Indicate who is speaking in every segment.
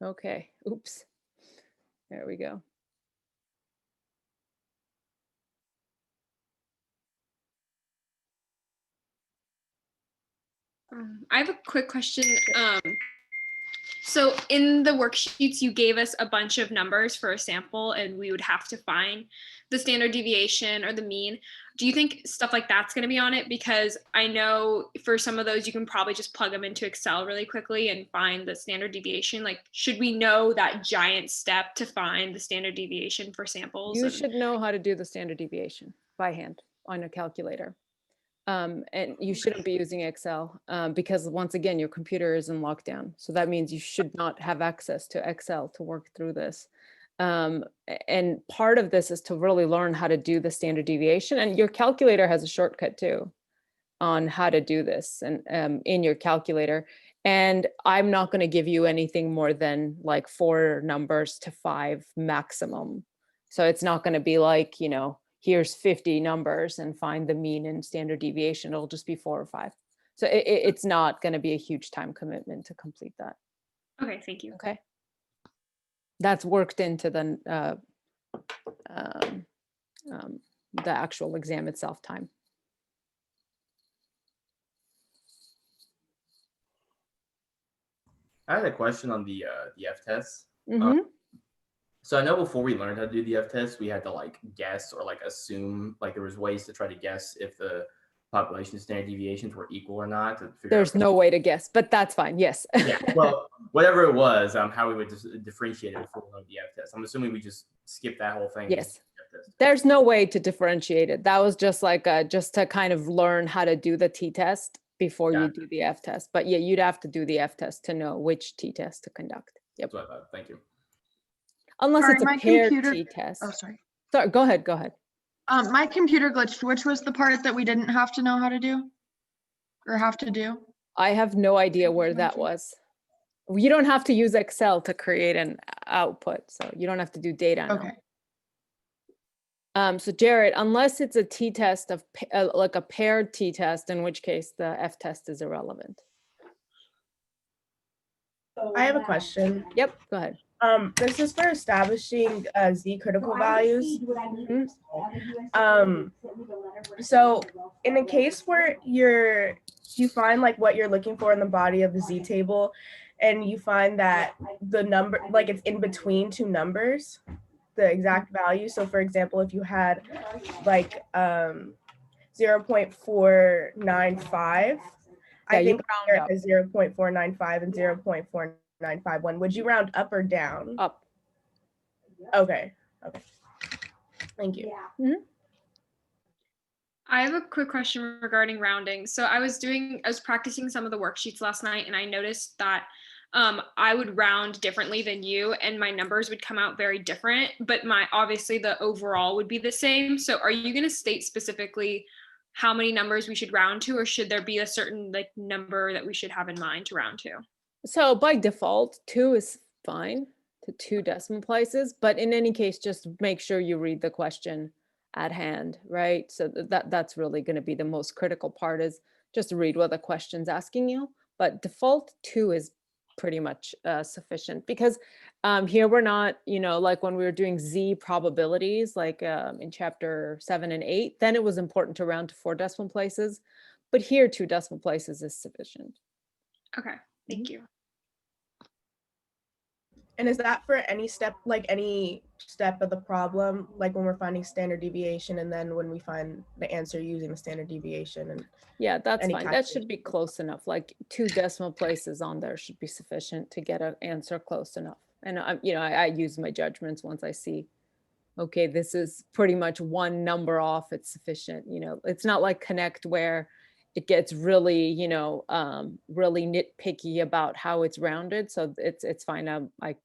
Speaker 1: Okay, oops. There we go.
Speaker 2: I have a quick question. So in the worksheets, you gave us a bunch of numbers for a sample, and we would have to find the standard deviation or the mean. Do you think stuff like that's going to be on it? Because I know for some of those, you can probably just plug them into Excel really quickly and find the standard deviation. Like, should we know that giant step to find the standard deviation for samples?
Speaker 1: You should know how to do the standard deviation by hand on a calculator. And you shouldn't be using Excel because once again, your computer is in lockdown. So that means you should not have access to Excel to work through this. And part of this is to really learn how to do the standard deviation. And your calculator has a shortcut too on how to do this and in your calculator. And I'm not going to give you anything more than like 4 numbers to 5 maximum. So it's not going to be like, here's 50 numbers and find the mean and standard deviation. It'll just be 4 or 5. So it's not going to be a huge time commitment to complete that.
Speaker 2: Okay, thank you.
Speaker 1: Okay. That's worked into the actual exam itself time.
Speaker 3: I had a question on the F-test.
Speaker 1: Mm-hmm.
Speaker 3: So I know before we learned how to do the F-test, we had to like guess or like assume, like there was ways to try to guess if the population standard deviations were equal or not. To figure
Speaker 1: There's
Speaker 3: out
Speaker 1: no way to guess, but that's fine. Yes.
Speaker 3: Yeah, well, whatever it was, how we would just differentiate it before we learned the F-test. I'm assuming we just skipped that whole thing.
Speaker 1: Yes. There's no way to differentiate it. That was just like just to kind of learn how to do the t-test before you do the F-test. But yeah, you'd have to do the F-test to know which t-test to conduct. Yep.
Speaker 3: That's what I thought. Thank you.
Speaker 1: Unless it's a paired t-test.
Speaker 4: Oh, sorry.
Speaker 1: Sorry, go ahead.
Speaker 4: My computer glitched. Which was the part that we didn't have to know how to do or have to do?
Speaker 1: I have no idea where that was. You don't have to use Excel to create an output, so you don't have to do data analysis.
Speaker 4: Okay.
Speaker 1: So Jared, unless it's a t-test of like a paired t-test, in which case the F-test is irrelevant.
Speaker 5: I have a question.
Speaker 1: Yep, go ahead.
Speaker 5: This is for establishing Z critical values. So in a case where you find like what you're looking for in the body of the Z table, and you find that the number, like it's in between 2 numbers, the exact value. So for example, if you had like 0.495, I think round up is 0.495 and 0.4951. Would you round up or down?
Speaker 1: Up.
Speaker 5: Okay. Thank you.
Speaker 1: Mm-hmm.
Speaker 2: I have a quick question regarding rounding. So I was practicing some of the worksheets last night, and I noticed that I would round differently than you, and my numbers would come out very different, but obviously the overall would be the same. So are you going to state specifically how many numbers we should round to, or should there be a certain like number that we should have in mind to round to?
Speaker 1: So by default, 2 is fine to 2 decimal places, but in any case, just make sure you read the question at hand, right? So that's really going to be the most critical part, is just read what the question's asking you. But default 2 is pretty much sufficient, because here we're not, like when we were doing Z probabilities, like in chapter 7 and 8, then it was important to round to 4 decimal places, but here 2 decimal places is sufficient.
Speaker 2: Okay, thank you.
Speaker 5: And is that for any step of the problem, like when we're finding standard deviation, and then when we find the answer using the standard deviation? And
Speaker 1: yeah, that's fine. That should be close enough. Like 2 decimal places on there should be sufficient to get an answer close enough. And I use my judgments once I see, okay, this is pretty much 1 number off. It's sufficient. It's not like Connect where it gets really, really nitpicky about how it's rounded. So it's fine. I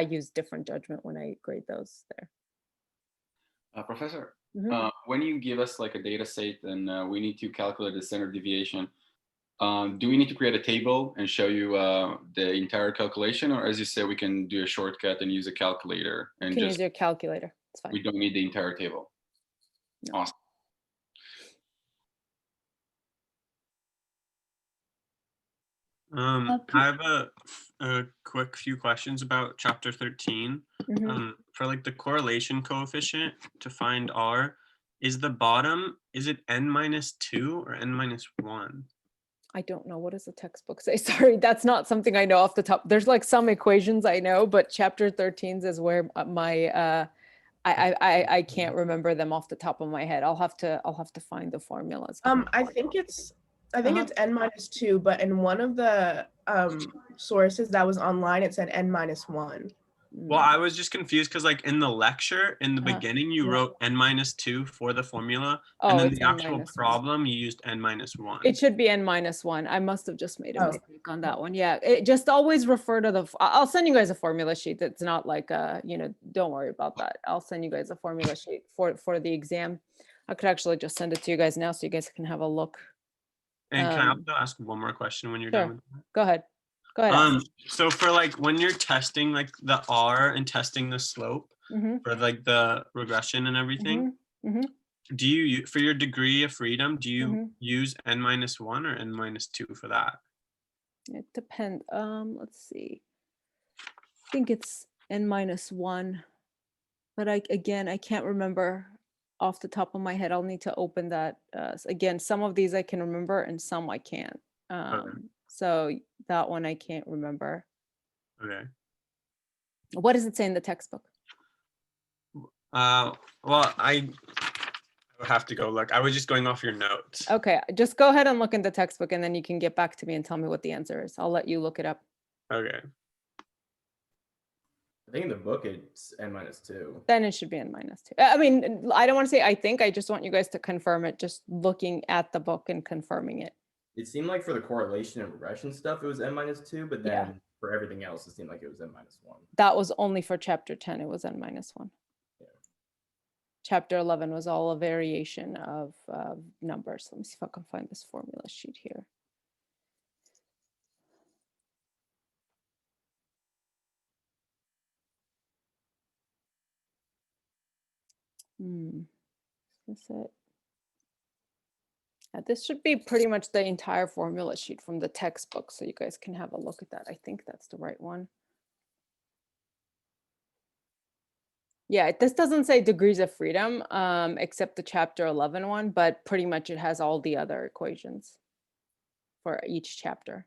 Speaker 1: use different judgment when I grade those there.
Speaker 6: Professor,
Speaker 1: Mm-hmm.
Speaker 6: When you give us like a data set and we need to calculate the standard deviation, do we need to create a table and show you the entire calculation, or as you say, we can do a shortcut and use a calculator and
Speaker 1: you can use your calculator. It's fine.
Speaker 6: We don't need the entire table. No. Awesome.
Speaker 7: I have a quick few questions about chapter 13.
Speaker 1: Mhm.
Speaker 7: For like the correlation coefficient to find R, is the bottom, is it n minus 2 or n minus 1?
Speaker 1: I don't know. What does the textbook say? Sorry, that's not something I know off the top. There's like some equations I know, but chapter 13 is where my I can't remember them off the top of my head. I'll have to find the formulas.
Speaker 5: I think it's
Speaker 1: Uh-huh.
Speaker 5: n minus 2, but in one of the sources that was online, it said n minus 1.
Speaker 7: Well, I was just confused because like in the lecture, in the
Speaker 1: Uh-huh.
Speaker 7: beginning, you wrote n minus 2 for the formula.
Speaker 1: Oh,
Speaker 7: And then
Speaker 1: it's
Speaker 7: the
Speaker 1: n
Speaker 7: actual
Speaker 1: minus 1.
Speaker 7: problem, you used n minus 1.
Speaker 1: It should be n minus 1. I must have just made a
Speaker 5: Oh.
Speaker 1: mistake on that one. Yeah, it just always refer to the. I'll send you guys a formula sheet. That's not like don't worry about that. I'll send you guys a formula sheet for the exam. I could actually just send it to you guys now so you guys can have a look.
Speaker 7: And can I
Speaker 1: Um,
Speaker 7: also ask one more question when you're
Speaker 1: sure.
Speaker 7: done with that?
Speaker 1: Go ahead. Go ahead. Ask.
Speaker 7: So for like when you're testing like the R and testing the slope
Speaker 1: Mhm,
Speaker 7: for like the regression and everything,
Speaker 1: mhm,
Speaker 7: do you for your degree of freedom, do you
Speaker 1: mhm.
Speaker 7: use n minus 1 or n minus 2 for that?
Speaker 1: It depends. Let's see. I think it's n minus 1, but I can't remember off the top of my head. I'll need to open that. Again, some of these I can remember and some I can't. So that one I can't remember.
Speaker 7: Okay.
Speaker 1: What does it say in the textbook?
Speaker 7: Well, I would have to go look. I was just going off your notes.
Speaker 1: Okay, just go ahead and look in the textbook and then you can get back to me and tell me what the answer is. I'll let you look it up.
Speaker 7: Okay.
Speaker 3: I think in the book it's n minus 2.
Speaker 1: Then it should be n minus 2. I mean, I don't want to say I think, I just want you guys to confirm it, just looking at the book and confirming it.
Speaker 3: It seemed like for the correlation and regression stuff, it was n minus 2, but then
Speaker 1: Yeah.
Speaker 3: for everything else, it seemed like it was n minus 1.
Speaker 1: That was only for chapter 10. It was n minus 1.
Speaker 3: Yeah.
Speaker 1: Chapter 11 was all a variation of numbers. Let me see if I can find this formula sheet here. Is this it? This should be pretty much the entire formula sheet from the textbook, so you guys can have a look at that. I think that's the right one. Yeah, this doesn't say degrees of freedom, except the chapter 11 one, but pretty much it has all the other equations for each chapter.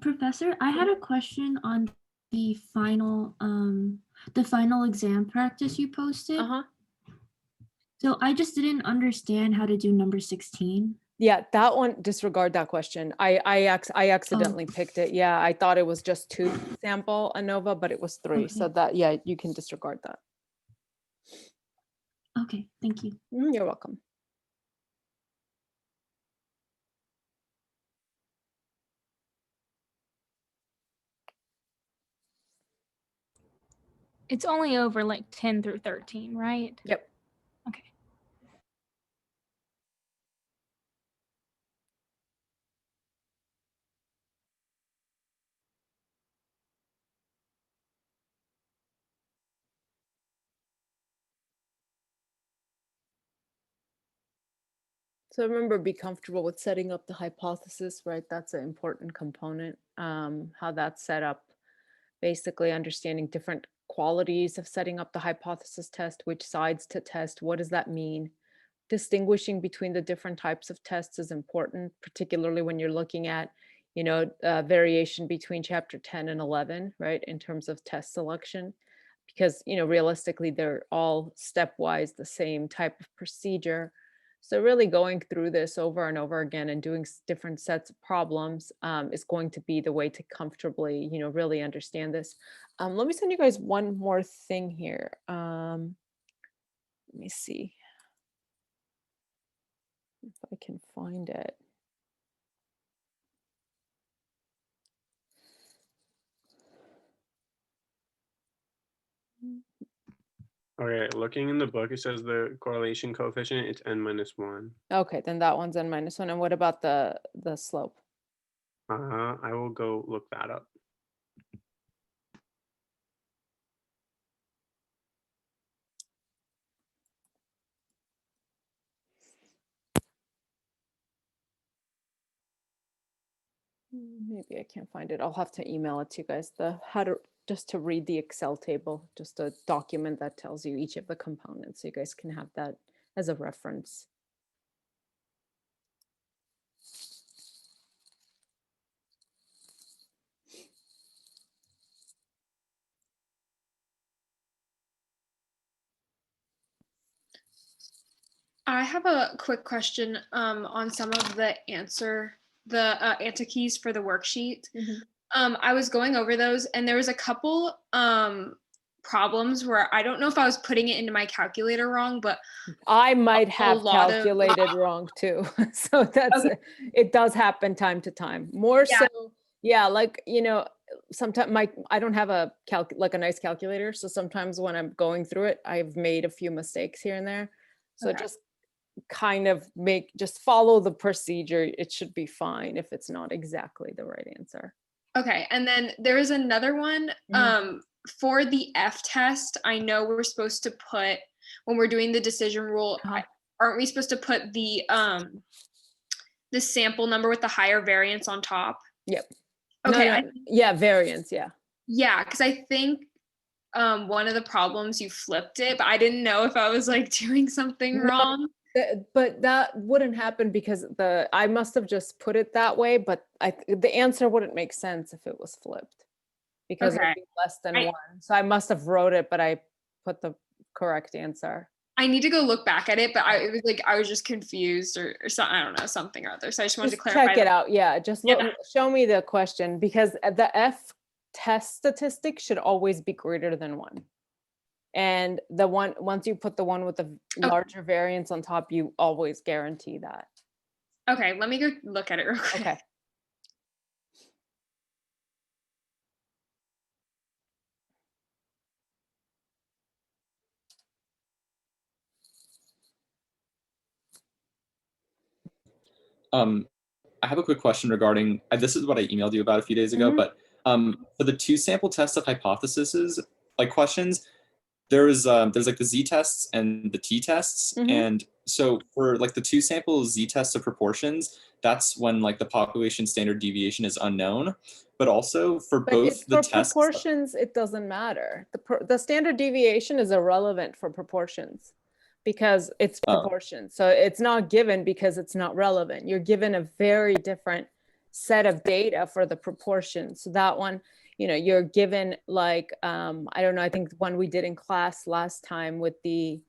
Speaker 8: Professor, I had a question on the final exam practice you posted.
Speaker 1: Uh-huh.
Speaker 8: So I just didn't understand how to do number 16.
Speaker 1: Yeah, that one, disregard that question. I accidentally picked it. Yeah, I thought it was just 2 sample ANOVA, but it was 3. So
Speaker 8: Okay.
Speaker 1: that, yeah, you can disregard that.
Speaker 8: Okay, thank you.
Speaker 1: You're welcome.
Speaker 9: It's only over like 10 through 13, right?
Speaker 1: Yep.
Speaker 9: Okay.
Speaker 1: So remember, be comfortable with setting up the hypothesis, right? That's an important component. How that's set up, basically understanding different qualities of setting up the hypothesis test, which sides to test, what does that mean? Distinguishing between the different types of tests is important, particularly when you're looking at, variation between chapter 10 and 11, right? In terms of test selection, because, realistically, they're all stepwise the same type of procedure. So really going through this over and over again and doing different sets of problems is going to be the way to comfortably, really understand this. Let me send you guys one more thing here. Let me see if I can find it.
Speaker 7: Okay, looking in the book, it says the correlation coefficient, it's n-1.
Speaker 1: Okay, then that one's n-1. And what about the slope?
Speaker 7: I will go look that up.
Speaker 1: Maybe I can't find it. I'll have to email it to you guys. Just to read the Excel table, just a document that tells you each of the components. So you guys can have that as a reference.
Speaker 2: I have a quick question on some of the answer keys for the worksheet. I was going over those and there was a couple problems where I don't know if I was putting it into my calculator wrong, but
Speaker 1: I might have
Speaker 2: lot of-
Speaker 1: calculated wrong too. So that's,
Speaker 2: Okay.
Speaker 1: it does happen time to time. More
Speaker 2: Yeah.
Speaker 1: so, yeah, like, you know, sometimes I don't have a like a nice calculator. So sometimes when I'm going through it, I've made a few mistakes here and there. So
Speaker 2: Okay.
Speaker 1: just kind of just follow the procedure. It should be fine if it's not exactly the right answer.
Speaker 2: Okay, and then there is another one for the F test. I know we're supposed to put, when we're doing the decision rule, aren't we supposed to put the sample number with the higher variance on top?
Speaker 1: Yep.
Speaker 2: Okay.
Speaker 1: No, yeah, variance, yeah.
Speaker 2: Yeah, because I think one of the problems you flipped it, but I didn't know if I was like doing something wrong.
Speaker 1: But that wouldn't happen because I must have just put it that way, but the answer wouldn't make sense if it was flipped because it would be less than 1. So I must have wrote it, but I put the correct answer.
Speaker 2: I need to go look back at it, but it was like I was just confused or something. I don't know, something or other. So I just wanted to clarify.
Speaker 1: Check it out. Yeah, just show me the question because the F test statistic should always be greater than 1. And the one, once you put the one with the larger variance on top, you always guarantee that.
Speaker 2: Okay, let me go look at it real quick.
Speaker 1: Okay.
Speaker 10: I have a quick question regarding, this is what I emailed you about a few days ago, but for the 2 sample test of hypotheses, like questions, there's like the Z tests and the T tests. And so for like the 2 sample Z tests of proportions, that's when like the population standard deviation is unknown. But also for both the tests.
Speaker 1: For proportions, it doesn't matter. The standard deviation is irrelevant for proportions because it's proportions. So it's not given because it's not relevant. You're given a very different set of data for the proportions. So that one, you know, you're given like, I don't know, I think the one we did in class last time with the,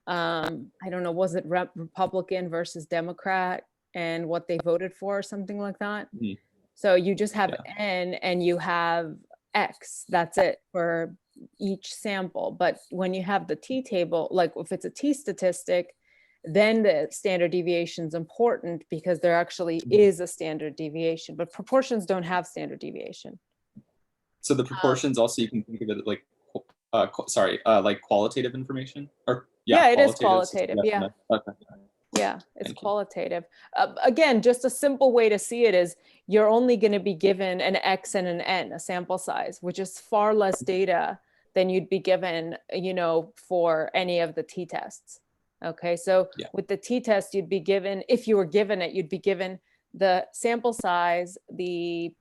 Speaker 1: I don't know, was it Republican versus Democrat and what they voted for or something like that? So you just have N and you have X, that's it for each sample. But when you have the T table, like if it's a T statistic, then the standard deviation is important because there actually is a standard deviation, but proportions don't have standard deviation.
Speaker 10: So the proportions also, you can think of it like, like qualitative information or
Speaker 1: yeah, it is qualitative. Yeah.
Speaker 10: Okay.
Speaker 1: Yeah, it's qualitative. Again, just a simple way to see it is you're only going to be given an X and an N, a sample size, which is far less data than you'd be given, you know, for any of the T tests. Okay, so with the T test, you'd be given, if you were given it, you'd be given the sample size, the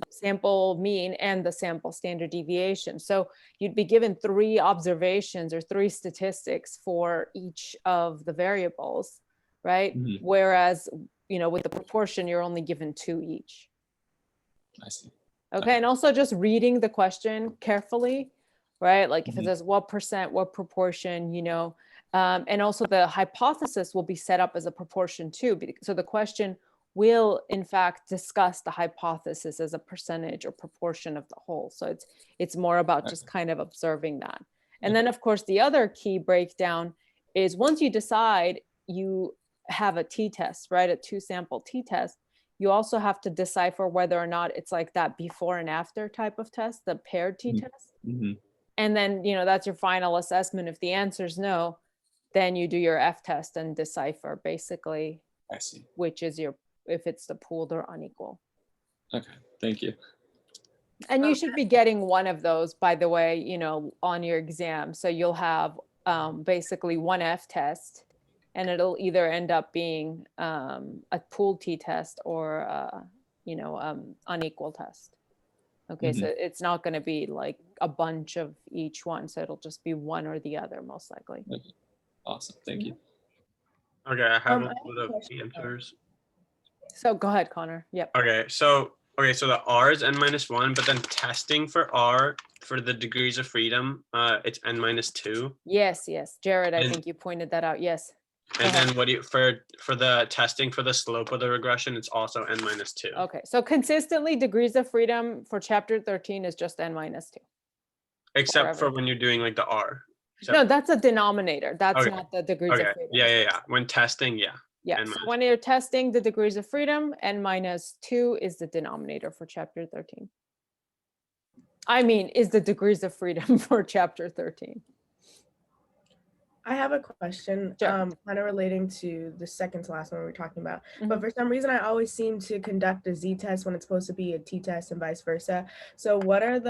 Speaker 1: sample mean, and the sample standard deviation. So you'd be given 3 observations or 3 statistics for each of the variables, right? Whereas, you know, with the proportion, you're only given 2 each.
Speaker 10: I see.
Speaker 1: Okay, and also just reading the question carefully, right? Like if it says what percent, what proportion, you know, and also the hypothesis will be set up as a proportion too. So the question will in fact discuss the hypothesis as a percentage or proportion of the whole. So it's more about just kind of observing that. And then of course, the other key breakdown is once you decide you have a t-test, right? A 2 sample t-test, you also have to decipher whether or not it's like that before and after type of test, the paired t-test. And then, that's your final assessment. If the answer is no, then you do your F test and decipher basically
Speaker 10: I see.
Speaker 1: which is if it's the pooled or unequal.
Speaker 10: Okay, thank you.
Speaker 1: And you should be getting one of those, by the way, on your exam. So you'll have basically one F test, and it'll either end up being a pooled t-test or unequal test. Okay, so it's not going to be like a bunch of each one. So it'll just be one or the other, most likely.
Speaker 10: Okay. Awesome, thank you.
Speaker 7: Okay, I have
Speaker 5: I
Speaker 7: a
Speaker 5: have
Speaker 7: little
Speaker 5: a
Speaker 7: of
Speaker 5: question.
Speaker 7: answers.
Speaker 1: So go ahead, Connor. Yep.
Speaker 7: Okay, so the R is n-1, but then testing for R for the degrees of freedom, it's n-2.
Speaker 1: Yes. Jared, I
Speaker 7: And-
Speaker 1: think you pointed that out. Yes.
Speaker 7: And then what do you for the testing for the slope of the regression, it's also n-2.
Speaker 1: Okay. So consistently degrees of freedom for chapter 13 is just n-2.
Speaker 7: Except for
Speaker 1: forever.
Speaker 7: when you're doing like the R.
Speaker 1: No, that's a denominator. That's
Speaker 7: Okay.
Speaker 1: not the degrees
Speaker 7: Okay.
Speaker 1: of freedom.
Speaker 7: Yeah. When testing, yeah.
Speaker 1: Yeah.
Speaker 7: N
Speaker 1: So
Speaker 7: minus
Speaker 1: when you're testing the degrees of freedom, n-2 is the denominator for chapter 13. I mean, is the degrees of freedom for chapter 13.
Speaker 5: I have a question,
Speaker 1: Sure.
Speaker 5: kind of relating to the second to last one we were talking about.
Speaker 1: Mm-hmm.
Speaker 5: But for some reason, I always seem to conduct a z-test when it's supposed to be a t-test and vice versa. So what are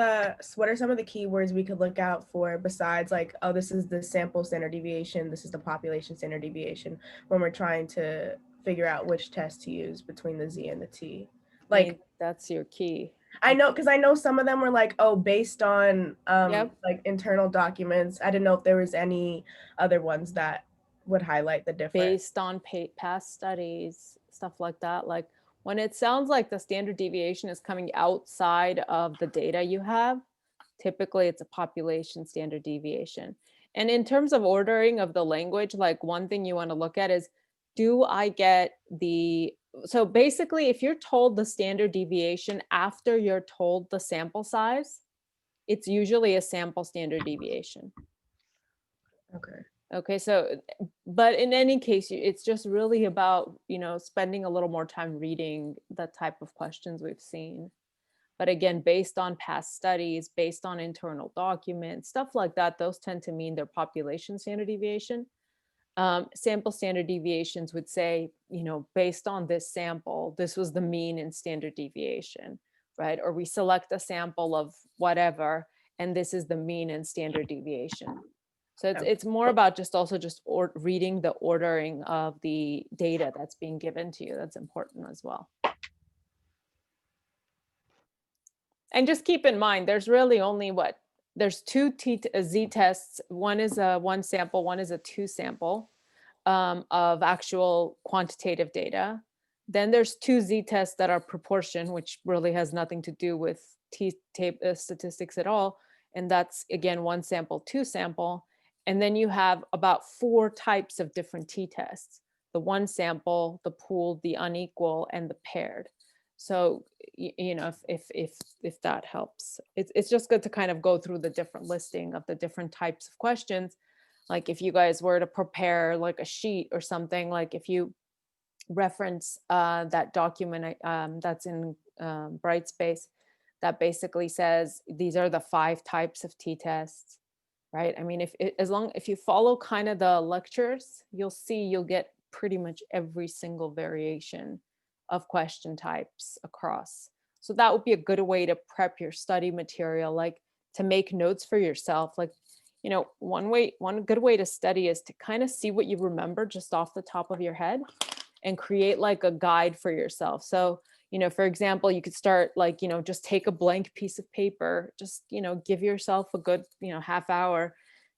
Speaker 5: some of the keywords we could look out for besides like, oh, this is the sample standard deviation, this is the population standard deviation, when we're trying to figure out which test to use between the z and the t?
Speaker 1: Like,
Speaker 5: Like,
Speaker 1: that's your key.
Speaker 5: I know, because I know some of them were like, oh, based on
Speaker 1: Yep.
Speaker 5: like internal documents. I didn't know if there was any other ones that would highlight the difference.
Speaker 1: Based on past studies, stuff like that. Like when it sounds like the standard deviation is coming outside of the data you have, typically it's a population standard deviation. And in terms of ordering of the language, like one thing you want to look at is, do I get so basically if you're told the standard deviation after you're told the sample size, it's usually a sample standard deviation.
Speaker 5: Okay.
Speaker 1: Okay, so, but in any case, it's just really about, spending a little more time reading the type of questions we've seen. But again, based on past studies, based on internal documents, stuff like that, those tend to mean their population standard deviation. Sample standard deviations would say, based on this sample, this was the mean and standard deviation, right? Or we select a sample of whatever, and this is the mean and standard deviation. So it's more about just reading the ordering of the data that's being given to you. That's important as well. And just keep in mind, there's really only there's two Z tests. One is a one sample, one is a two sample of actual quantitative data. Then there's two Z tests that are proportion, which really has nothing to do with statistics at all. And that's again, one sample, two sample. And then you have about 4 types of different t-tests: the one sample, the pooled, the unequal, and the paired. So, if that helps, it's just good to kind of go through the different listing of the different types of questions. Like if you guys were to prepare like a sheet or something, like if you reference that document that's in Brightspace, that basically says these are the 5 types of t-tests. Right. I mean, if you follow kind of the lectures, you'll get pretty much every single variation of question types across. So that would be a good way to prep your study material, like to make notes for yourself. Like, one good way to study is to kind of see what you remember just off the top of your head and create like a guide for yourself. So, for example, you could start like, just take a blank piece of paper, just, give yourself a good, half hour,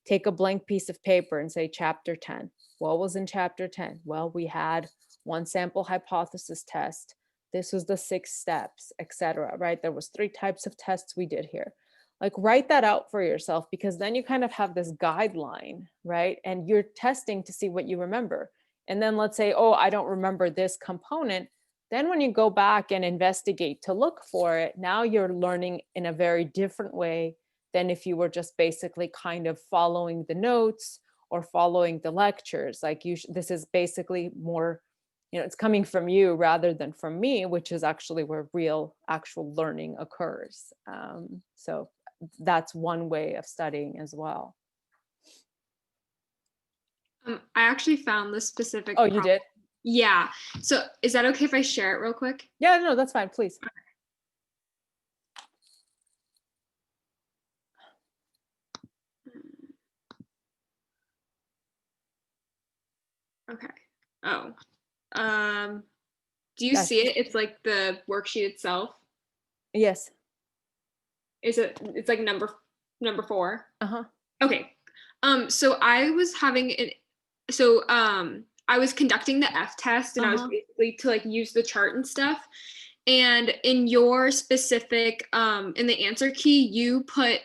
Speaker 1: take a blank piece of paper and say chapter 10. What was in chapter 10? Well, we had one sample hypothesis test. This was the 6 steps, etc. Right? There was 3 types of tests we did here. Like write that out for yourself, because then you kind of have this guideline, right? And you're testing to see what you remember. And then let's say, oh, I don't remember this component. Then when you go back and investigate to look for it, now you're learning in a very different way than if you were just basically kind of following the notes or following the lectures. Like this is basically more, it's coming from you rather than from me, which is actually where actual learning occurs. So that's one way of studying as well.
Speaker 2: I actually found this specific.
Speaker 1: Oh, you did?
Speaker 2: Yeah. So is that okay if I share it real quick?
Speaker 1: Yeah, no, that's fine, please.
Speaker 2: Okay. Oh. Do you
Speaker 1: Yes.
Speaker 2: see it? It's like the worksheet itself.
Speaker 1: Yes.
Speaker 2: Is it? It's like number 4.
Speaker 1: Uh-huh.
Speaker 2: Okay. So I was having it. So I was conducting the F test, and I was basically to like use the chart and stuff. And in your specific in the answer key, you put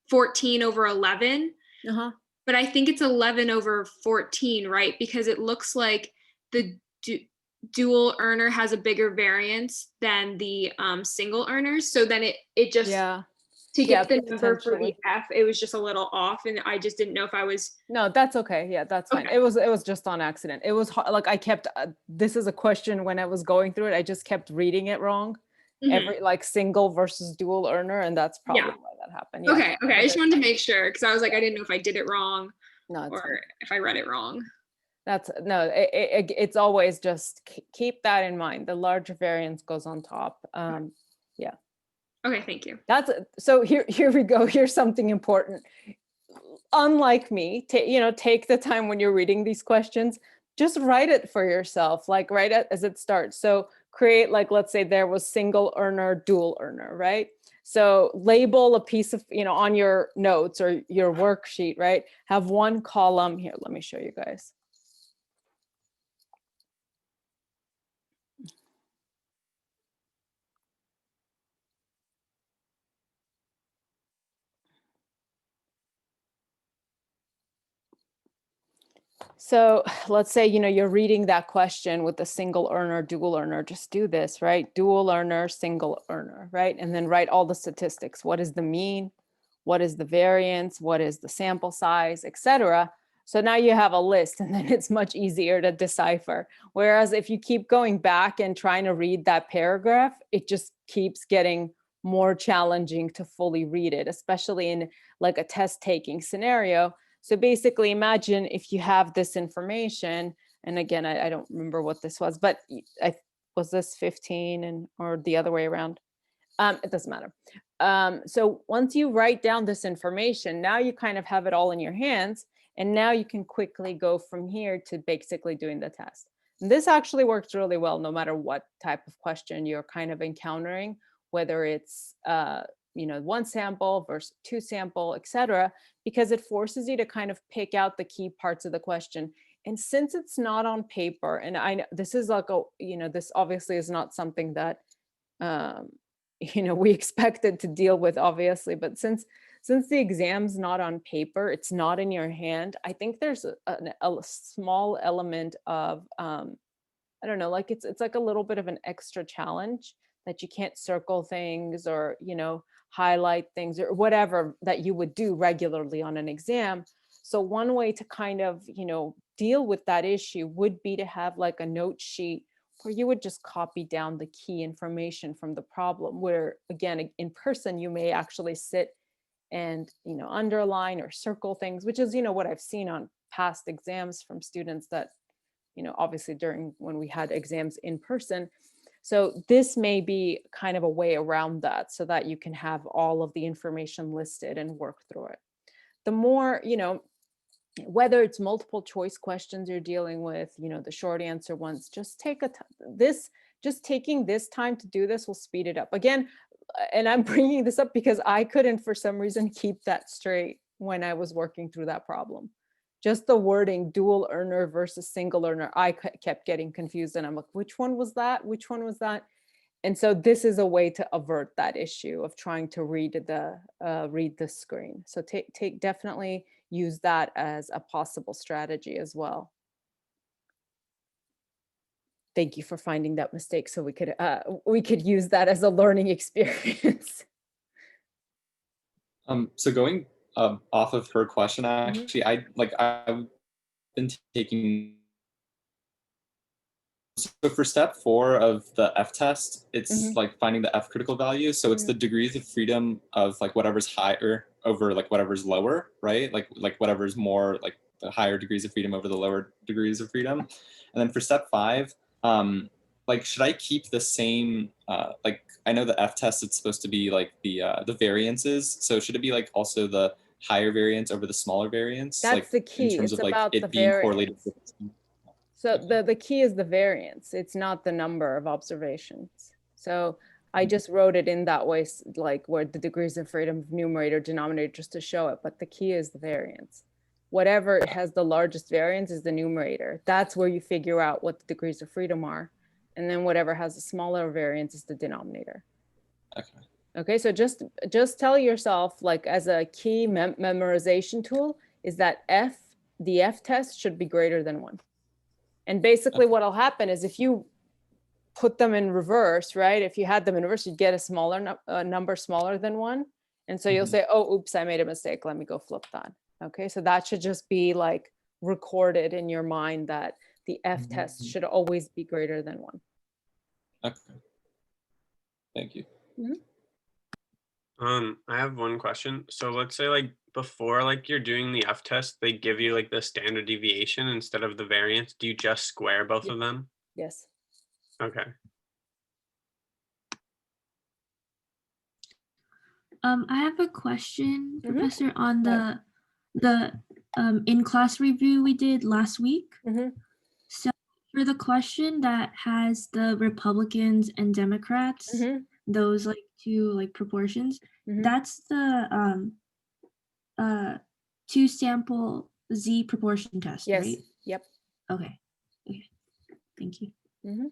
Speaker 2: 14 over 11.
Speaker 1: Uh-huh.
Speaker 2: But I think it's 11 over 14, right? Because it looks like the dual earner has a bigger variance than the single earners. So then it just, to get the number for the F, it was just a little off, and I just didn't know if I was.
Speaker 1: No, that's okay. Yeah, that's fine.
Speaker 2: Okay.
Speaker 1: It was just on accident. It was like I kept, this is a question when I was going through it, I just kept reading it wrong. Every like single versus dual earner, and that's probably why that happened. Yeah.
Speaker 2: Okay. I just wanted to make sure, because I was like, I didn't know if I did it wrong,
Speaker 1: No,
Speaker 2: or if I read it wrong.
Speaker 1: That's no, it's always just keep that in mind. The larger variance goes on top. Yeah.
Speaker 2: Okay, thank you.
Speaker 1: That's so here we go. Here's something important. Unlike me, take the time when you're reading these questions, just write it for yourself, like write it as it starts. So create, like, let's say there was single earner, dual earner, right? So label a piece of, on your notes or your worksheet, right? Have one column here. Let me show you guys. So let's say, you're reading that question with the single earner, dual earner, just do this, right? Dual earner, single earner, right? And then write all the statistics. What is the mean? What is the variance? What is the sample size, etc. So now you have a list, and then it's much easier to decipher. Whereas if you keep going back and trying to read that paragraph, it just keeps getting more challenging to fully read it, especially in like a test taking scenario. So basically imagine if you have this information, and again, I don't remember what this was, but was this 15 or the other way around? It doesn't matter. So once you write down this information, now you kind of have it all in your hands, and now you can quickly go from here to basically doing the test. And this actually works really well, no matter what type of question you're kind of encountering, whether it's one sample versus 2 sample, etc., because it forces you to kind of pick out the key parts of the question. And since it's not on paper, and I know this is like this obviously is not something that we expected to deal with, obviously, but since the exam's not on paper, it's not in your hand, I think there's a small element of I don't know, like it's like a little bit of an extra challenge that you can't circle things or highlight things or whatever that you would do regularly on an exam. So one way to kind of deal with that issue would be to have like a note sheet where you would just copy down the key information from the problem, where again in person you may actually sit and underline or circle things, which is what I've seen on past exams from students that obviously during when we had exams in person. So this may be kind of a way around that, so that you can have all of the information listed and work through it. The more, whether it's multiple choice questions you're dealing with, the short answer ones, just taking this time to do this will speed it up. Again, and I'm bringing this up because I couldn't, for some reason, keep that straight when I was working through that problem. Just the wording, dual earner versus single earner, I kept getting confused, and I'm like, which one was that? Which one was that? And so this is a way to avert that issue of trying to read the screen. So definitely use that as a possible strategy as well. Thank you for finding that mistake, so we could use that as a learning experience.
Speaker 10: So going off of her question, actually, I've been taking So for step 4 of the F test, it's
Speaker 1: Mhm.
Speaker 10: like finding the F critical value. So it's the degrees of freedom of like whatever's higher over like whatever's lower, right? Like whatever's more like the higher degrees of freedom over the lower degrees of freedom. And then for step 5, like should I keep the same like I know the F test it's supposed to be like the variances. So should it be like also the higher variance over the smaller variance?
Speaker 1: That's
Speaker 10: like
Speaker 1: the
Speaker 10: in
Speaker 1: key.
Speaker 10: terms
Speaker 1: It's
Speaker 10: of like
Speaker 1: about the
Speaker 10: it being correlated
Speaker 1: variance.
Speaker 10: with
Speaker 1: So the key is the variance. It's not the number of observations. So I just wrote it in that way, like where the degrees of freedom of numerator, denominator, just to show it. But the key is the variance. Whatever has the largest variance is the numerator. That's where you figure out what the degrees of freedom are. And then whatever has a smaller variance is the denominator.
Speaker 10: Okay.
Speaker 1: Okay, so just tell yourself, like as a key memorization tool, is that the F test should be greater than 1. And basically what'll happen is if you put them in reverse, right? If you had them in reverse, you'd get a smaller number smaller than 1. And so you'll say, oh, oops, I made a mistake. Let me go flip that. Okay, so that should just be like recorded in your mind that the F test should always be greater than 1.
Speaker 10: Okay. Thank you.
Speaker 7: I have one question. So let's say like before like you're doing the F test, they give you like the standard deviation instead of the variance. Do you just square both of them?
Speaker 1: Yes.
Speaker 7: Okay.
Speaker 8: I have a question,
Speaker 1: Mhm.
Speaker 8: Professor, on
Speaker 1: Right.
Speaker 8: the in-class review we did last week.
Speaker 1: Mhm.
Speaker 8: So for the question that has the Republicans and Democrats,
Speaker 1: Mhm.
Speaker 8: those like two like proportions,
Speaker 1: Mhm.
Speaker 8: that's the two sample Z proportion test,
Speaker 1: Yes.
Speaker 8: right?
Speaker 1: Yep.
Speaker 8: Okay. Okay. Thank you.
Speaker 1: Mhm.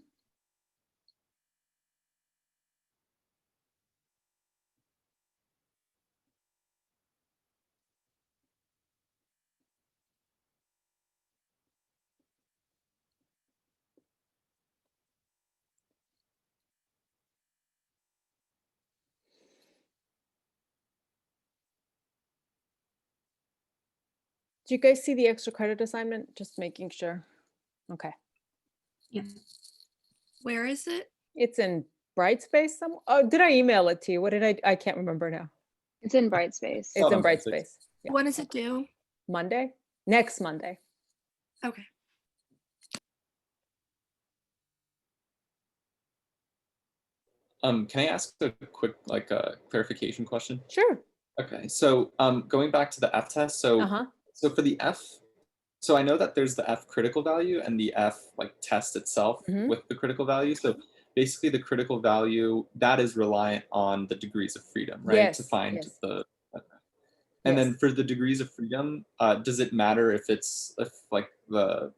Speaker 1: Do you guys see the extra credit assignment? Just making sure. Okay.
Speaker 8: Yeah.
Speaker 11: Where is it?
Speaker 1: It's in Brightspace. Oh, did I email it to you? What did I can't remember now.
Speaker 11: It's in Brightspace.
Speaker 1: It's in
Speaker 10: on Brightspace.
Speaker 1: Brightspace. Yeah.
Speaker 11: When does it due?
Speaker 1: Monday? Next Monday.
Speaker 11: Okay.
Speaker 10: Can I ask a quick like clarification question?
Speaker 1: Sure.
Speaker 10: Okay, so going back to the F test, so
Speaker 1: Uh-huh.
Speaker 10: so for the F, so I know that there's the F critical value and the F like test itself
Speaker 1: Mhm.
Speaker 10: with the critical value. So basically the critical value that is reliant on the degrees of freedom, right? To
Speaker 1: Yes,
Speaker 10: find
Speaker 1: yes.
Speaker 10: the and then
Speaker 1: Yes.
Speaker 10: for the degrees of freedom, does it matter if it's if like the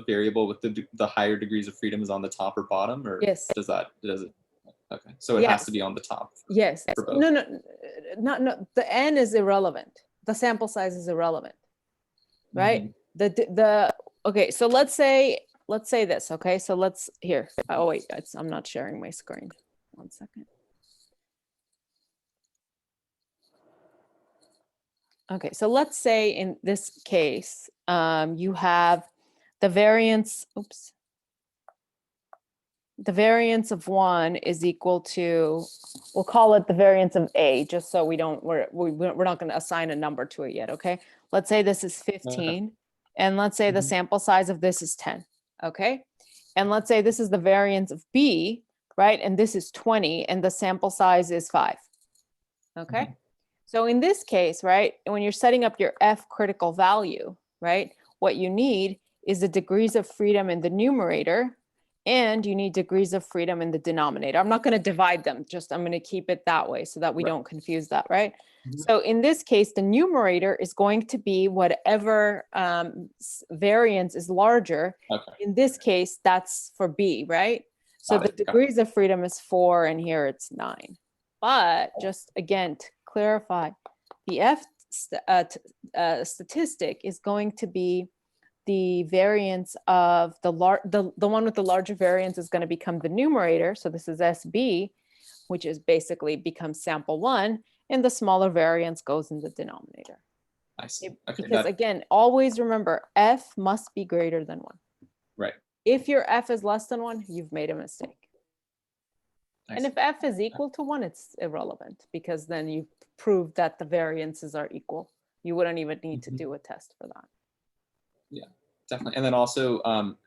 Speaker 10: variable with the higher degrees of freedom is on the top or bottom, or
Speaker 1: Yes.
Speaker 10: does it? Okay, so it has to
Speaker 1: Yes.
Speaker 10: be on the top.
Speaker 1: Yes.
Speaker 10: For both.
Speaker 1: No. The N is irrelevant. The sample size is irrelevant, right? Okay. So let's say this. Okay. So let's here. Oh wait, I'm not sharing my screen. 1 second. Okay. So let's say in this case, you have the variance. Oops. The variance of 1 is equal to, we'll call it the variance of A, just so we're not going to assign a number to it yet, okay? Let's say this is 15, and let's say the sample size of this is 10, okay? And let's say this is the variance of B, right? And this is 20, and the sample size is 5, okay? So in this case, right, when you're setting up your F critical value, right, what you need is the degrees of freedom in the numerator, and you need degrees of freedom in the denominator. I'm not going to divide them, just I'm going to keep it that way so that we don't confuse that, right? So in this case, the numerator is going to be whatever variance is larger.
Speaker 10: Okay.
Speaker 1: In this case, that's for B, right? So
Speaker 10: Got
Speaker 1: the
Speaker 10: it, got it.
Speaker 1: degrees of freedom is 4, and here it's 9. But just again, to clarify, the F statistic is going to be the variance of the one with the larger variance is going to become the numerator. So this is SB, which is basically becomes sample 1, and the smaller variance goes in the denominator.
Speaker 10: I see. Okay,
Speaker 1: Because again, always remember F must be greater than 1.
Speaker 10: Right.
Speaker 1: If your f is less than 1, you've made a mistake. And
Speaker 10: Nice.
Speaker 1: if f is equal to 1, it's irrelevant because then you prove that the variances are equal. You wouldn't even need to
Speaker 10: Mhm.
Speaker 1: do a test for that.
Speaker 10: Definitely. And then also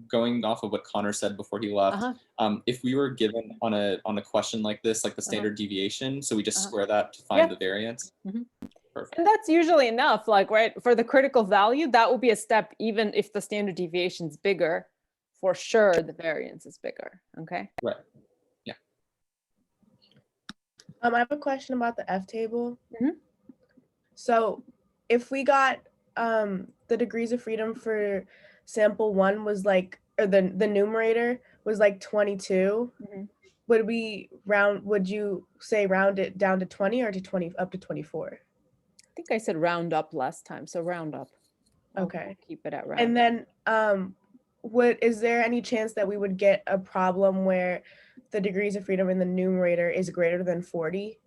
Speaker 10: going off of what Connor said before he left, if we were given on a question like this, like the standard deviation, so we just square that to find the variance. Perfect.
Speaker 1: And that's usually enough, like, right, for the critical value, that will be a step, even if the standard deviation is bigger, for sure the variance is bigger, okay?
Speaker 10: Right. Yeah.
Speaker 5: I have a question about the F table.
Speaker 1: Mhm.
Speaker 5: So if we got the degrees of freedom for sample 1 was like, or the numerator was like 22, would you say round it down to 20 or to 20 up to 24?
Speaker 1: I think I said round up last time, so round up. I'll
Speaker 5: Okay.
Speaker 1: keep it at round.
Speaker 5: And then is there any chance that we would get a problem where the degrees of freedom in the numerator is greater than 40?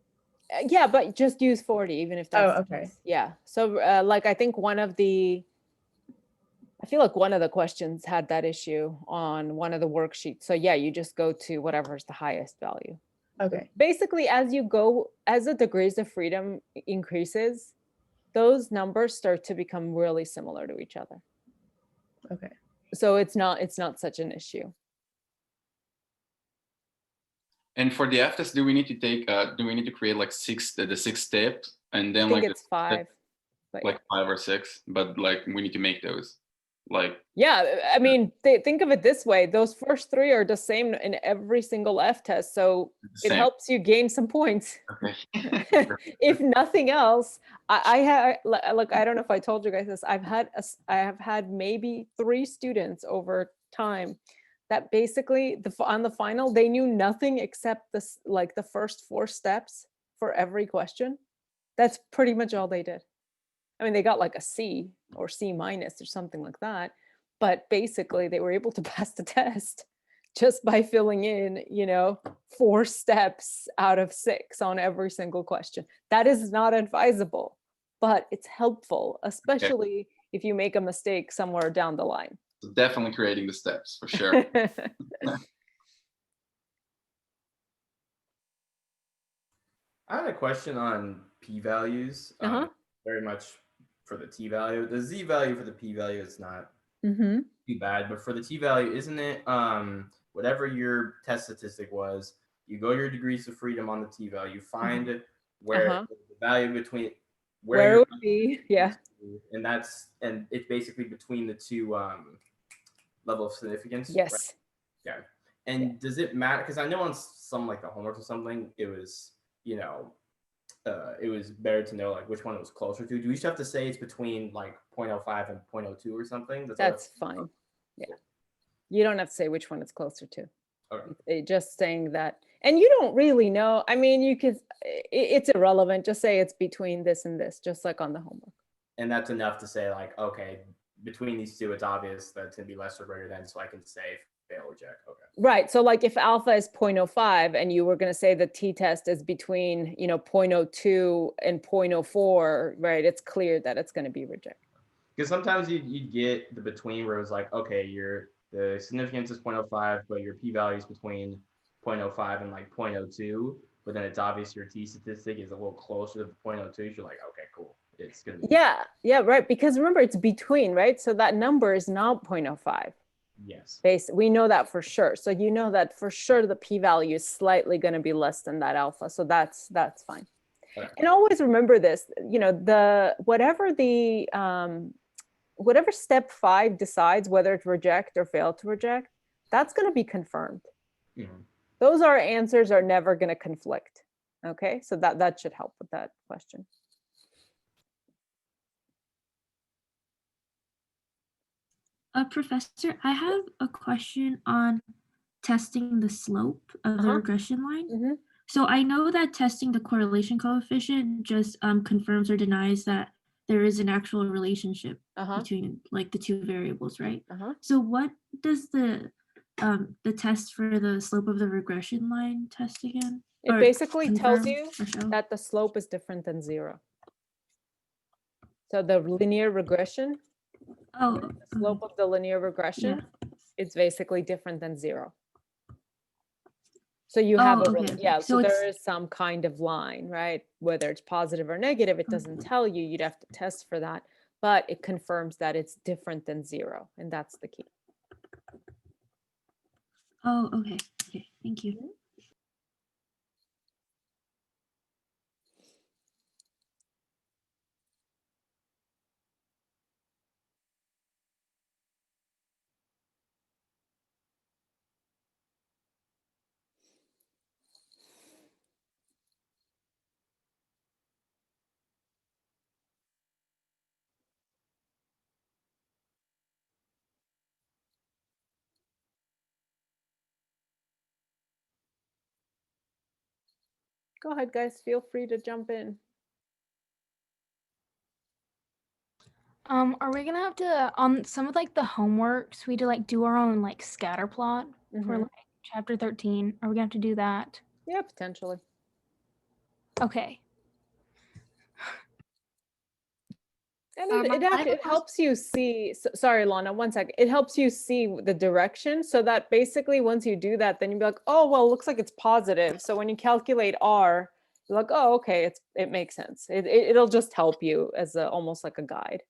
Speaker 1: Yeah, but just use 40, even if that's
Speaker 5: Oh,
Speaker 1: the
Speaker 5: okay.
Speaker 1: case. Yeah. So like, I think I feel like one of the questions had that issue on one of the worksheets. So yeah, you just go to whatever is the highest value.
Speaker 5: Okay.
Speaker 1: Basically, as the degrees of freedom increases, those numbers start to become really similar to each other.
Speaker 5: Okay.
Speaker 1: So it's not such an issue.
Speaker 6: And for the F test, do we need to create like the 6 steps and then
Speaker 1: I think
Speaker 6: like
Speaker 1: it's 5. But
Speaker 6: like 5 or 6, but like we need to make those like.
Speaker 1: Yeah, I mean, think of it this way. Those first 3 are the same in every single F test. So it
Speaker 6: Same.
Speaker 1: helps you gain some points.
Speaker 6: Okay.
Speaker 1: If nothing else, I have, like, I don't know if I told you guys this. I have had maybe 3 students over time that basically on the final, they knew nothing except this, like the first 4 steps for every question. That's pretty much all they did. I mean, they got like a C or C- or something like that, but basically they were able to pass the test just by filling in, 4 steps out of 6 on every single question. That is not advisable, but it's helpful, especially if you make a mistake somewhere down the line.
Speaker 6: So definitely creating the steps for sure.
Speaker 3: I had a question on p-values. Very much for the t-value. The z-value for the p-value is not too bad, but for the t-value, isn't it whatever your test statistic was, you go your degrees of freedom on the t-value, find where the value between
Speaker 1: where it would be, yeah.
Speaker 3: And it's basically between the 2 level of significance.
Speaker 1: Yes.
Speaker 3: Right? Yeah. And does it matter? Because I know on some like the homework or something, it was, it was better to know like which one it was closer to. Do we just have to say it's between like 0.05 and 0.02 or something?
Speaker 1: That's fine. Yeah. You don't have to say which one it's closer to. Okay. Just saying that. And you don't really know. I mean, it's irrelevant. Just say it's between this and this, just like on the homework.
Speaker 3: And that's enough to say like, okay, between these 2, it's obvious that it's going to be less or greater than, so I can say fail or reject. Okay.
Speaker 1: Right. So like if alpha is 0.05 and you were going to say the t-test is between, 0.02 and 0.04, right? It's clear that it's going to be rejected.
Speaker 3: Because sometimes you get the between where it's like, okay, the significance is 0.05, but your p-value is between 0.05 and like 0.02, but then it's obvious your t-statistic is a little closer to 0.02. So you're like, okay, cool. It's going to be.
Speaker 1: Yeah, right. Because remember, it's between, right? So that number is not 0.05.
Speaker 3: Yes.
Speaker 1: We know that for sure. So you know that for sure the p-value is slightly going to be less than that alpha. So that's fine. Okay. And always remember this, whatever step 5 decides whether to reject or fail to reject, that's going to be confirmed. Those answers are never going to conflict. Okay, so that should help with that question.
Speaker 8: Professor, I have a question on testing the slope of the regression line. So I know that testing the correlation coefficient just confirms or denies that there is an actual relationship between like the 2 variables, right? So what does the test for the slope of the regression line test again?
Speaker 1: It basically tells you that the slope is different than 0. So the linear regression, the slope of the linear regression It's basically different than 0. So you have
Speaker 8: Oh,
Speaker 1: a,
Speaker 8: okay, okay.
Speaker 1: yeah, so
Speaker 8: So
Speaker 1: there
Speaker 8: it's
Speaker 1: is some kind of line, right? Whether it's positive or negative, it doesn't tell you, you'd have to test for that, but it confirms that it's different than 0, and that's the key.
Speaker 8: oh, okay, okay. Thank you.
Speaker 1: Go ahead, guys. Feel free to jump in.
Speaker 9: Are we gonna have to on some of like the homeworks we to like do our own like scatter plot for like chapter 13? Are we gonna have to do that?
Speaker 1: Yeah, potentially.
Speaker 9: Okay.
Speaker 1: And it helps you see, sorry, Lana, one second. It helps you see the direction so that basically once you do that, then you'll be like, oh, well, it looks like it's positive. So when you calculate R, you're like, oh, okay, it makes sense. It'll just help you as almost like a guide.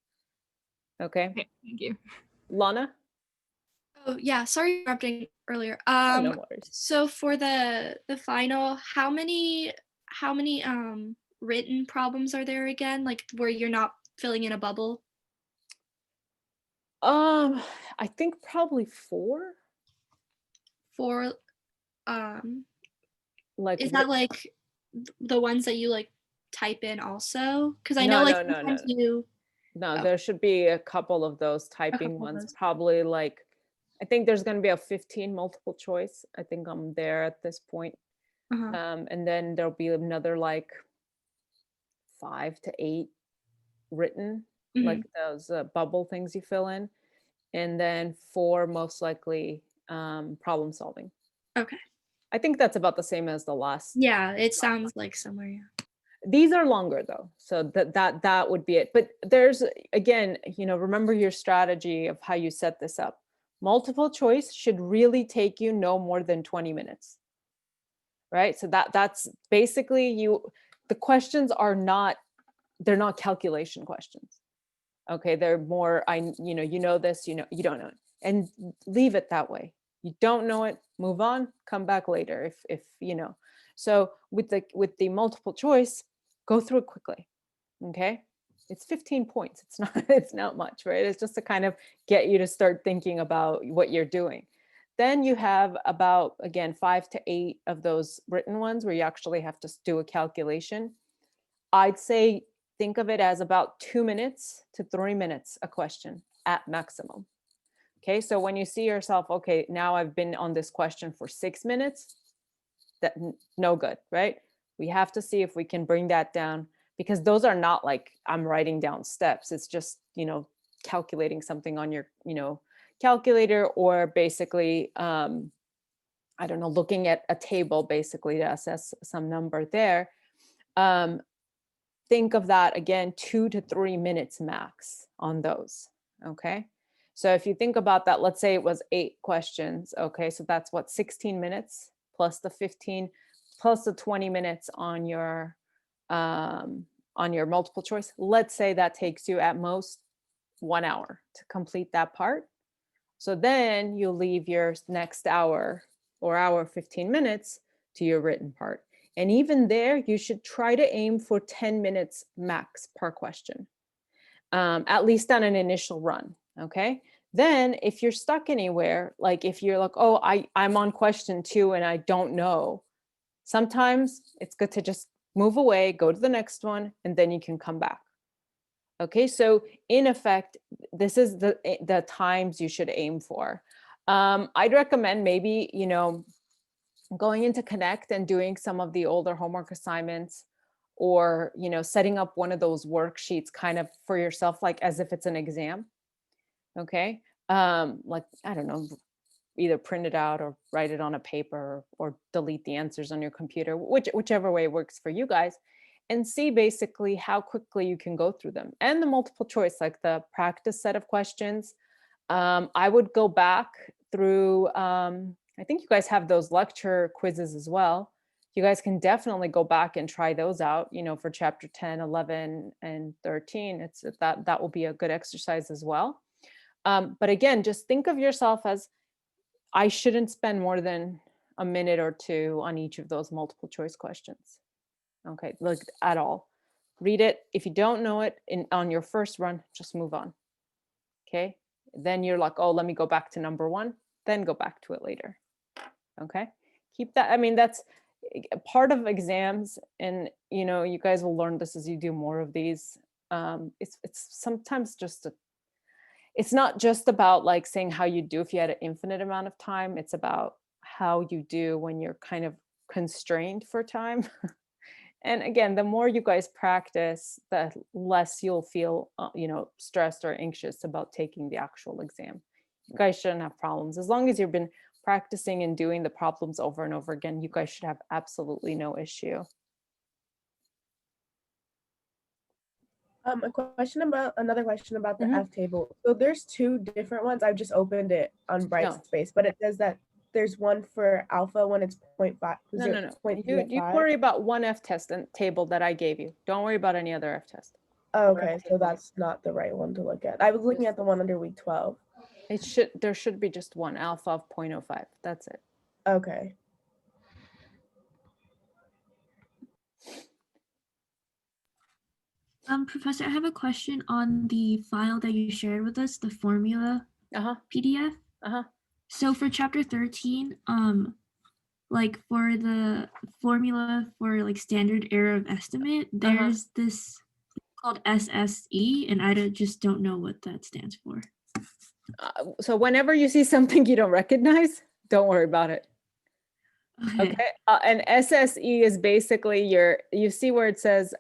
Speaker 1: Okay.
Speaker 9: Okay, thank you.
Speaker 1: Lana?
Speaker 11: Oh yeah, sorry for interrupting earlier.
Speaker 1: Oh, no worries.
Speaker 11: So for the final, how many written problems are there again? Like where you're not filling in a bubble?
Speaker 1: I think probably 4.
Speaker 11: For
Speaker 1: Like
Speaker 11: is that like the ones that you like type in also? Because I
Speaker 1: No,
Speaker 11: know like
Speaker 1: no, no,
Speaker 11: sometimes
Speaker 1: no.
Speaker 11: you
Speaker 1: No,
Speaker 11: Oh.
Speaker 1: there should be a couple of those typing
Speaker 11: couple of
Speaker 1: ones,
Speaker 11: those.
Speaker 1: probably like, I think there's going to be a 15 multiple choice. I think I'm there at this point.
Speaker 11: Uh-huh.
Speaker 1: And then there'll be another like 5 to 8 written, like those bubble things you fill in. And then 4 most likely problem solving.
Speaker 11: Okay.
Speaker 1: I think that's about the same as the last.
Speaker 11: Yeah, it sounds like somewhere, yeah.
Speaker 1: These are longer though, so that would be it. But there's, again, remember your strategy of how you set this up. Multiple choice should really take you no more than 20 minutes, right? So that's basically the questions are not, they're not calculation questions. Okay, they're more, you know this, you don't know it, and leave it that way. You don't know it, move on, come back later if you know. So with the multiple choice, go through it quickly. Okay, it's 15 points. It's not much, right? It's just to kind of get you to start thinking about what you're doing. Then you have about, again, 5 to 8 of those written ones where you actually have to do a calculation. I'd say think of it as about 2 minutes to 3 minutes a question at maximum. Okay, so when you see yourself, okay, now I've been on this question for 6 minutes, that no good, right? We have to see if we can bring that down, because those are not like I'm writing down steps. It's just, calculating something on your, calculator, or basically, I don't know, looking at a table basically to assess some number there. Think of that again, 2 to 3 minutes max on those. Okay. So if you think about that, let's say it was 8 questions. Okay. So that's what, 16 minutes plus the 15 plus the 20 minutes on your multiple choice. Let's say that takes you at most 1 hour to complete that part. So then you leave your next hour or hour 15 minutes to your written part. And even there, you should try to aim for 10 minutes max per question, at least on an initial run. Okay. Then if you're stuck anywhere, like if you're like, oh, I'm on question 2 and I don't know, sometimes it's good to just move away, go to the next one, and then you can come back. Okay, so in effect, this is the times you should aim for. I'd recommend maybe, going into Connect and doing some of the older homework assignments, or, setting up one of those worksheets kind of for yourself, like as if it's an exam. Okay. Like, I don't know, either print it out or write it on a paper, or delete the answers on your computer, whichever way works for you guys, and see basically how quickly you can go through them. And the multiple choice, like the practice set of questions, I would go back through, I think you guys have those lecture quizzes as well. You guys can definitely go back and try those out, for chapter 10, 11, and 13. That will be a good exercise as well. But again, just think of yourself as, I shouldn't spend more than a minute or two on each of those multiple choice questions. Okay, like at all. Read it. If you don't know it on your first run, just move on. Okay, then you're like, oh, let me go back to number one, then go back to it later. Okay, keep that. I mean, that's part of exams, and you guys will learn this as you do more of these. It's sometimes just it's not just about like saying how you do if you had an infinite amount of time. It's about how you do when you're kind of constrained for time. And again, the more you guys practice, the less you'll feel, stressed or anxious about taking the actual exam. You guys shouldn't have problems. As long as you've been practicing and doing the problems over and over again, you guys should have absolutely no issue.
Speaker 5: Another question about the F table. So there's two different ones. I've just opened it on Brightspace, but it says that there's one for alpha when it's 0.5.
Speaker 1: No. You worry about one F test and table that I gave you. Don't worry about any other F test.
Speaker 5: Oh, okay, so that's not the right one to look at. I was looking at the one under week 12.
Speaker 1: There should be just one alpha of 0.05. That's it.
Speaker 5: Okay.
Speaker 8: Professor, I have a question on the file that you shared with us, the formula PDF. So for chapter 13, like for the formula for like standard error of estimate, there's this called SSE, and I just don't know what that stands for.
Speaker 1: So whenever you see something you don't recognize, don't worry about it. Okay. And SSE is basically you see where it says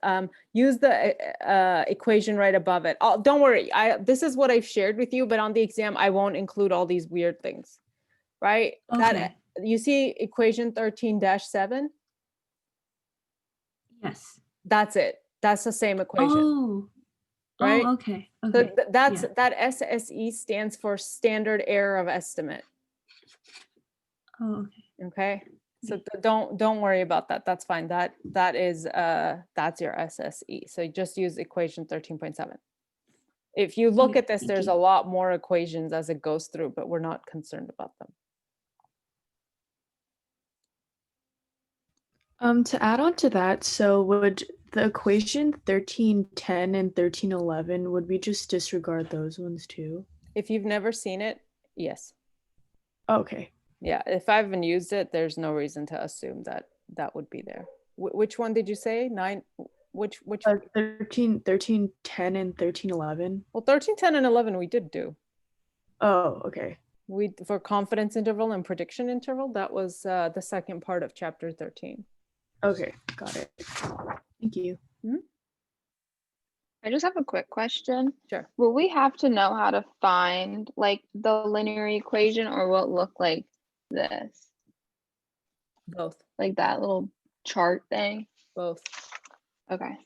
Speaker 1: use the equation right above it. Don't worry, this is what I've shared with you, but on the exam I won't include all these weird things, right? That you see equation 13-7.
Speaker 8: Yes,
Speaker 1: that's it. That's the same equation. Right?
Speaker 8: Okay.
Speaker 1: So that SSE stands for standard error of estimate. Okay. So don't worry about that. That's fine. That's your SSE. So just use equation 13.7. If you look at this, there's a lot more equations as it goes through, but we're not concerned about them.
Speaker 12: To add on to that, so would the equation 1310 and 1311, would we just disregard those ones too?
Speaker 1: If you've never seen it, yes.
Speaker 12: Okay.
Speaker 1: Yeah, if I haven't used it, there's no reason to assume that would be there. Which one did you say? 9? Which
Speaker 12: 1310 and 1311.
Speaker 1: Well, 1310 and 11 we did do.
Speaker 12: Oh, okay.
Speaker 1: We for confidence interval and prediction interval, that was the second part of chapter 13.
Speaker 12: Okay, got it. Thank you.
Speaker 13: I just have a quick question.
Speaker 1: Sure.
Speaker 13: Will we have to know how to find like the linear equation, or will it look like this?
Speaker 1: Both.
Speaker 13: Like that little chart thing?
Speaker 1: Both.
Speaker 13: Okay.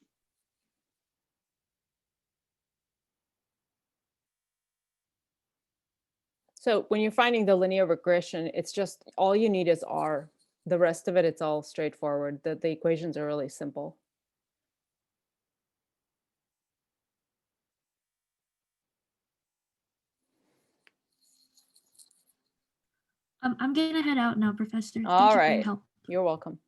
Speaker 1: So when you're finding the linear regression, it's just all you need is R. The rest of it, it's all straightforward. The equations are really simple.
Speaker 8: I'm gonna head out now, Professor.
Speaker 1: All
Speaker 8: Thank you for
Speaker 1: right.
Speaker 8: your help.
Speaker 1: You're welcome.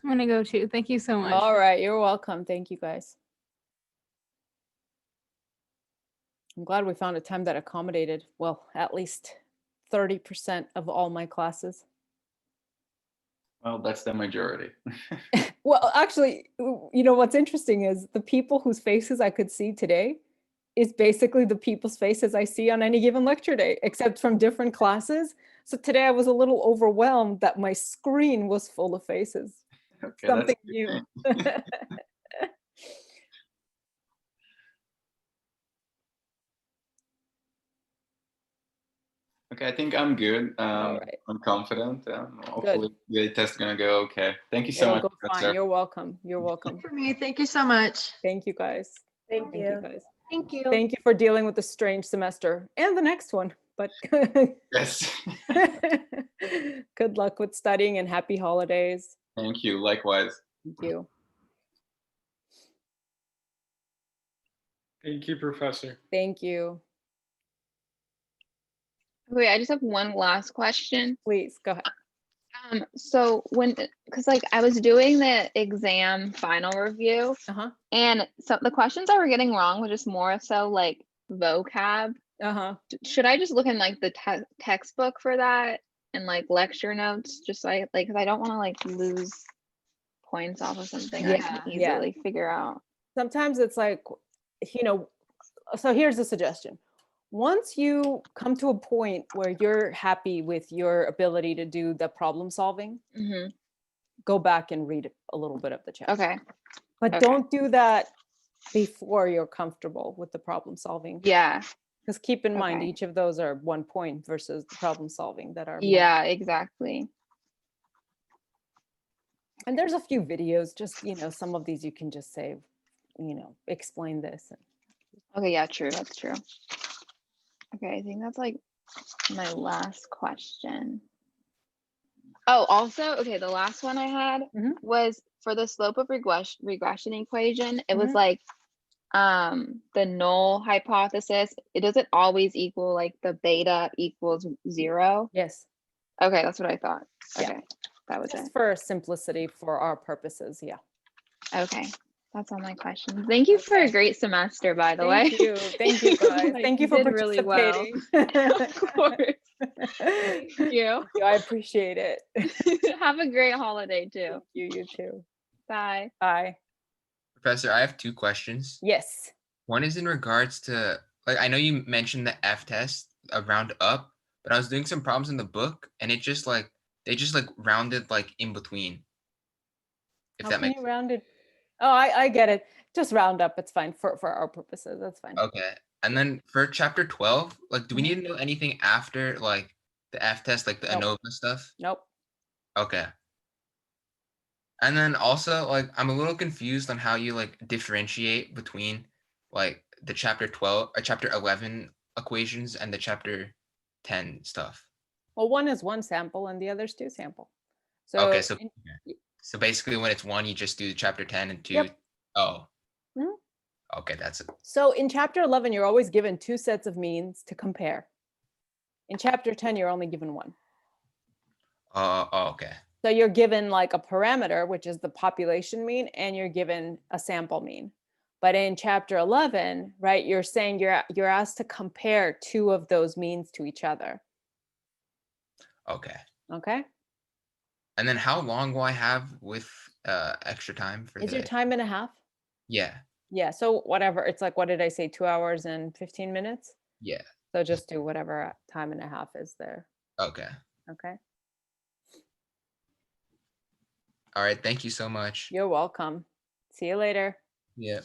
Speaker 9: I'm gonna go too. Thank you so much.
Speaker 1: All right. You're welcome. Thank you, guys. I'm glad we found a time that accommodated, well, at least 30% of all my classes.
Speaker 6: Well, that's the majority.
Speaker 1: Well, actually, what's interesting is the people whose faces I could see today is basically the people's faces I see on any given lecture day, except from different classes. So today I was a little overwhelmed that my screen was full of faces.
Speaker 6: Okay,
Speaker 1: Something new.
Speaker 6: Okay, I think I'm good.
Speaker 1: All right.
Speaker 6: I'm confident. Hopefully the test is gonna go okay. Thank you so much,
Speaker 1: Go
Speaker 6: Professor.
Speaker 1: fine. You're welcome. You're welcome.
Speaker 4: For me, thank you so much.
Speaker 1: Thank you, guys.
Speaker 5: Thank you.
Speaker 1: Guys.
Speaker 9: Thank you.
Speaker 1: Thank you for dealing with the strange semester and the next one. But
Speaker 6: Yes.
Speaker 1: good luck with studying and happy holidays.
Speaker 6: Thank you. Likewise.
Speaker 1: Thank you.
Speaker 14: Thank you, Professor.
Speaker 1: Thank you.
Speaker 13: Wait, I just have one last question.
Speaker 1: Please go ahead.
Speaker 13: So because like I was doing the exam final review, and so the questions I were getting wrong were just more so like vocab. Should I just look in like the textbook for that and like lecture notes, just so because I don't want to like lose points off of something I can easily figure out.
Speaker 1: Sometimes it's like, so here's a suggestion. Once you come to a point where you're happy with your ability to do the problem solving, go back and read a little bit of the chapter.
Speaker 13: Okay.
Speaker 1: But don't do that before you're comfortable with the problem solving.
Speaker 13: Yeah.
Speaker 1: Because keep in mind, each of those are 1 point versus the problem solving that are.
Speaker 13: Yeah, exactly.
Speaker 1: And there's a few videos, just, some of these you can just say, explain this.
Speaker 13: Okay, yeah, true. That's true. Okay, I think that's like my last question. Oh, also, okay, the last one I had was for the slope of regression equation. It was like the null hypothesis. It doesn't always equal like the beta equals 0.
Speaker 1: Yes.
Speaker 13: Okay, that's what I thought. Okay,
Speaker 1: Yeah.
Speaker 13: that was
Speaker 1: Just
Speaker 13: it.
Speaker 1: for simplicity for our purposes, yeah.
Speaker 13: Okay, that's all my questions. Thank you for a great semester, by the way.
Speaker 1: Thank you guys.
Speaker 13: Like,
Speaker 1: Thank you
Speaker 13: you
Speaker 1: for
Speaker 13: did really well.
Speaker 1: participating.
Speaker 13: Of course. Thank you.
Speaker 1: I appreciate it.
Speaker 13: Have a great holiday too.
Speaker 1: You too.
Speaker 13: Bye.
Speaker 1: Bye.
Speaker 15: Professor, I have 2 questions.
Speaker 1: Yes.
Speaker 15: One is in regards to, like, I know you mentioned the F test, a round up, but I was doing some problems in the book and it just like, they just like rounded like in between. If
Speaker 1: How
Speaker 15: that
Speaker 1: can
Speaker 15: makes
Speaker 1: you round it? Oh, I get it. Just round up. It's fine for our purposes. That's fine.
Speaker 15: Okay. And then for chapter 12, like, do we need to know anything after like the F test, like the ANOVA stuff?
Speaker 1: Nope.
Speaker 15: Okay. And then also, like, I'm a little confused on how you like differentiate between like the chapter 12 or chapter 11 equations and the chapter 10 stuff.
Speaker 1: Well, one is 1 sample and the other's 2 sample. So
Speaker 15: Okay, so basically when it's 1, you just do chapter 10 and 2.
Speaker 1: Yep.
Speaker 15: Oh. Okay, that's it.
Speaker 1: So in chapter 11, you're always given 2 sets of means to compare. In chapter 10, you're only given 1.
Speaker 15: Okay.
Speaker 1: So you're given like a parameter, which is the population mean, and you're given a sample mean. But in chapter 11, right, you're saying you're asked to compare 2 of those means to each other.
Speaker 15: Okay.
Speaker 1: Okay.
Speaker 15: And then how long will I have with extra time for
Speaker 1: Is your time and a half?
Speaker 15: Yeah.
Speaker 1: Yeah. So whatever. It's like, what did I say? 2 hours and 15 minutes?
Speaker 15: Yeah.
Speaker 1: So just do whatever time and a half is there.
Speaker 15: Okay.
Speaker 1: Okay.
Speaker 15: All right. Thank you so much.
Speaker 1: You're welcome. See you later.
Speaker 15: Yeah.